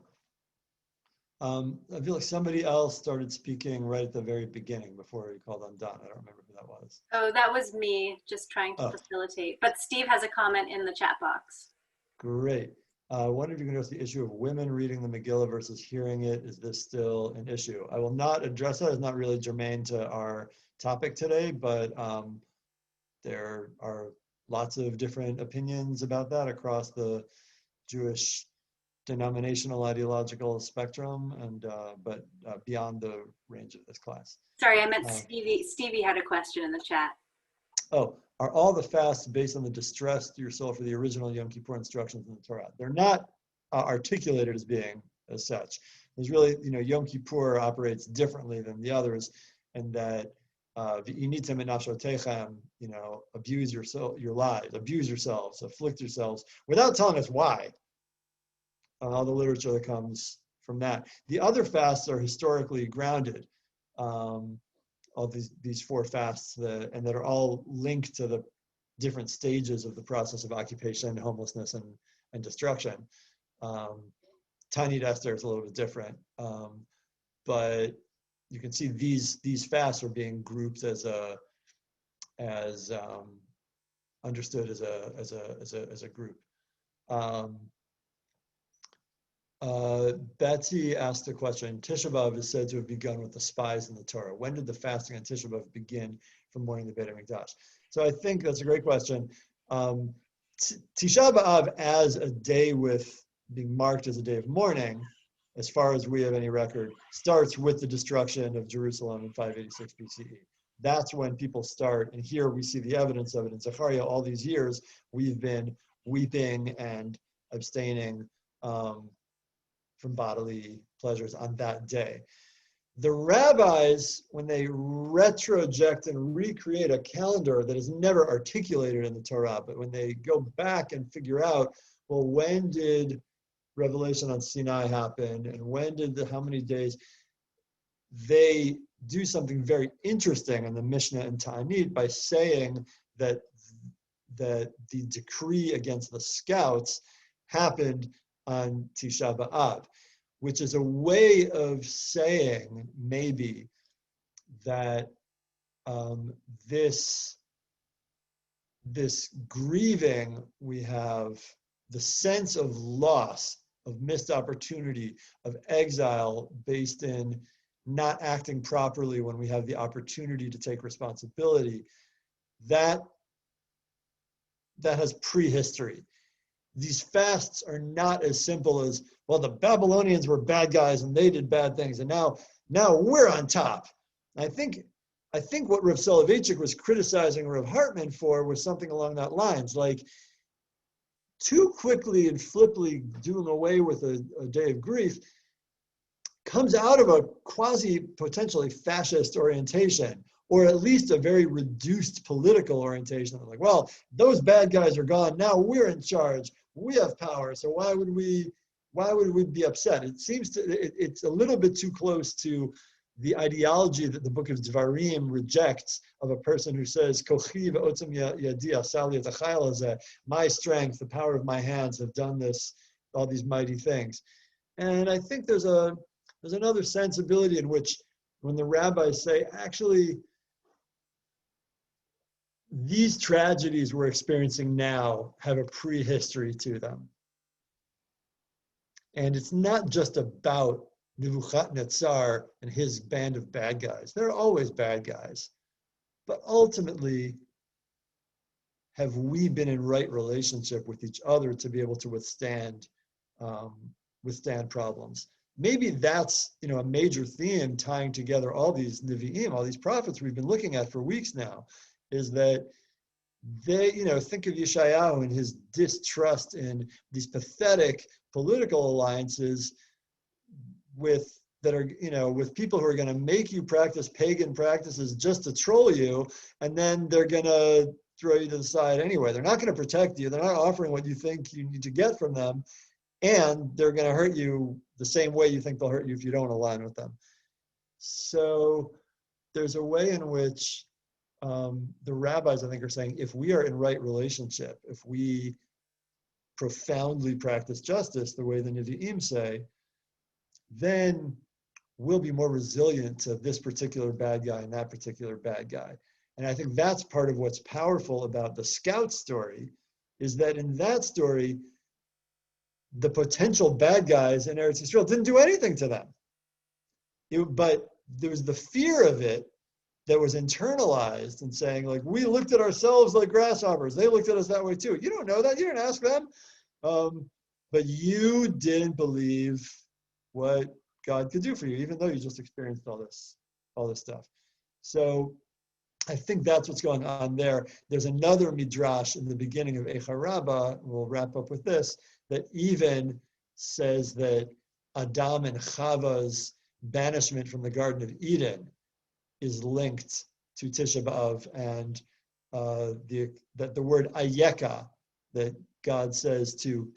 I feel like somebody else started speaking right at the very beginning before he called on Don. I don't remember who that was. Oh, that was me just trying to facilitate. But Steve has a comment in the chat box. Great. I wonder if you can address the issue of women reading the Megillah versus hearing it. Is this still an issue? I will not address that. It's not really germane to our topic today, but there are lots of different opinions about that across the Jewish denominational ideological spectrum, and but beyond the range of this class. Sorry, I meant Stevie. Stevie had a question in the chat. Oh, are all the fasts based on the distress to your soul for the original Yom Kippur instructions in the Torah? They're not articulated as being as such. There's really, Yom Kippur operates differently than the others, and that v'initem et nafshotechem, abuse your lives, abuse yourselves, afflict yourselves, without telling us why. All the literature that comes from that. The other fasts are historically grounded. All these 4 fasts and that are all linked to the different stages of the process of occupation, homelessness, and destruction. Tiny Esther is a little bit different, but you can see these fasts are being grouped as understood as a group. Betsy asked a question. Tisha B'Av is said to have begun with the spies in the Torah. When did the fasting on Tisha B'Av begin from mourning the Beit HaMikdash? So I think that's a great question. Tisha B'Av as a day with being marked as a day of mourning, as far as we have any record, starts with the destruction of Jerusalem in 586 BCE. That's when people start, and here we see the evidence of it. In Zekharia, all these years, we've been weeping and abstaining from bodily pleasures on that day. The rabbis, when they retroject and recreate a calendar that is never articulated in the Torah, but when they go back and figure out, well, when did revelation on Sinai happen, and when did how many days, they do something very interesting in the Mishnah and Ta'anit by saying that the decree against the scouts happened on Tisha B'Av, which is a way of saying maybe that this grieving we have, the sense of loss, of missed opportunity, of exile based in not acting properly when we have the opportunity to take responsibility, that has prehistory. These fasts are not as simple as, well, the Babylonians were bad guys and they did bad things, and now we're on top. I think what Rav Soloveitchik was criticizing Rav Hartman for was something along that lines, like too quickly and flippantly doing away with a day of grief comes out of a quasi-potentially fascist orientation, or at least a very reduced political orientation. Like, well, those bad guys are gone, now we're in charge, we have power, so why would we be upset? It seems it's a little bit too close to the ideology that the Book of Zecharia rejects, of a person who says, "Kochi ve'otzem yadi asali et hachayil hazeh," my strength, the power of my hands have done this, all these mighty things. And I think there's another sensibility in which, when the rabbis say, actually, these tragedies we're experiencing now have a prehistory to them. And it's not just about Nebuchadnezzar and his band of bad guys. They're always bad guys. But ultimately, have we been in right relationship with each other to be able to withstand problems? Maybe that's a major theme tying together all these Nevi'im, all these prophets we've been looking at for weeks now, is that they, think of Yeshayahu and his distrust in these pathetic political alliances with people who are going to make you practice pagan practices just to troll you, and then they're going to throw you to the side anyway. They're not going to protect you. They're not offering what you think you need to get from them, and they're going to hurt you the same way you think they'll hurt you if you don't align with them. So there's a way in which the rabbis, I think, are saying, if we are in right relationship, if we profoundly practice justice the way the Nevi'im say, then we'll be more resilient to this particular bad guy and that particular bad guy. And I think that's part of what's powerful about the scout story, is that in that story, the potential bad guys in Eretz Yisrael didn't do anything to them. But there was the fear of it that was internalized and saying, like, we looked at ourselves like grasshoppers. They looked at us that way too. You don't know that. You didn't ask them. But you didn't believe what God could do for you, even though you just experienced all this stuff. So I think that's what's going on there. There's another midrash in the beginning of Eicha Rabbah, we'll wrap up with this, that even says that Adam and Chava's banishment from the Garden of Eden is linked to Tisha B'Av, and that the word ayeka that God says to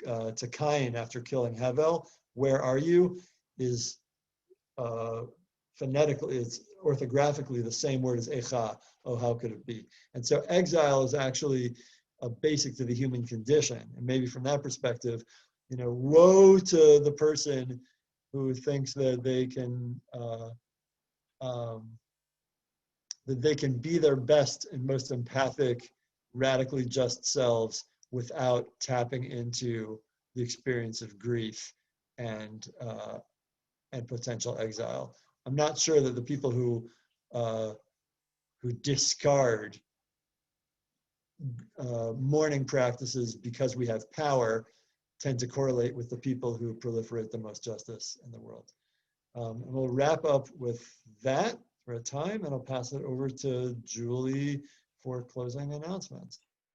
Cain after killing Hevel, where are you, is phonetically, it's orthographically the same word as echa. Oh, how could it be? And so exile is actually basic to the human condition. And maybe from that perspective, woe to the person who thinks that they can be their best and most empathic, radically just selves without tapping into the experience of grief and potential exile. I'm not sure that the people who discard mourning practices because we have power tend to correlate with the people who proliferate the most justice in the world. And we'll wrap up with that for a time, and I'll pass it over to Julie for closing announcements.